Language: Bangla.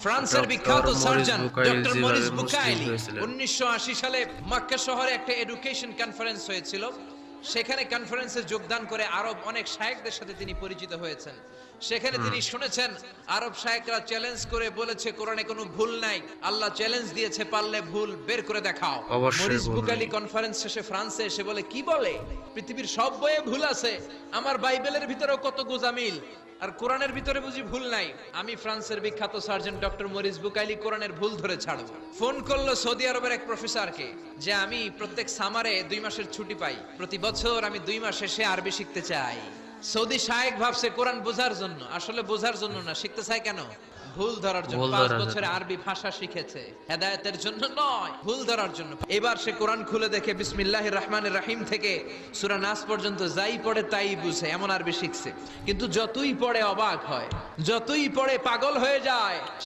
ফ্রান্সের বিখ্যাত সার্জন ডক্টর মরিস বুকাইলি হয়েছিলেন? 1980 সালে মক্কা শহরে একটা এডুকেশন কনফারেন্স হয়েছিল। সেখানে কনফারেন্সে যোগদান করে আরব অনেক শায়েখদের সাথে তিনি পরিচিত হয়েছেন। সেখানে তিনি শুনেছেন আরব শায়েখরা চ্যালেঞ্জ করে বলেছে কোরআনে কোনো ভুল নাই, আল্লাহ চ্যালেঞ্জ দিয়েছে পারলে ভুল বের করে দেখাও। অবশ্যই মরিস ভুল বুকাইলি নেই। কনফারেন্স শেষে ফ্রান্সে এসে বলে, কি বলে পৃথিবীর সব বইয়ে ভুল আছে, আমার বাইবেলের ভিতরেও কত গোজামিল, আর কোরআনের ভিতরে বুঝি ভুল নাই? আমি ফ্রান্সের বিখ্যাত সার্জন ডক্টর মরিস বুকাইলি কোরআনের ভুল ধরে ছাড়ব। ফোন করলো সৌদি আরবের এক প্রফেসরকে যে আমি প্রত্যেক সামারে 2 মাসের ছুটি পাই, প্রতি বছর আমি 2 মাস শেষে আরবি শিখতে চাই। সৌদি শায়েখ ভাবছে কোরআন বোঝার জন্য, আসলে বোঝার জন্য না, শিখতে চায় কেন? ভুল ধরার জন্য। ভুল 5 ধরার বছরে জন্য। আরবি ভাষা শিখেছে, হেদায়েতের জন্য নয়, ভুল ধরার জন্য। এবার সে কোরআন খুলে দেখে বিসমিল্লাহির রহমানির রহিম থেকে সূরা নাস পর্যন্ত যাই পড়ে তাই বুঝে, এমন আরবি শিখছে। কিন্তু যতই পড়ে অবাক হয়, যতই পড়ে পাগল হয়ে যায়।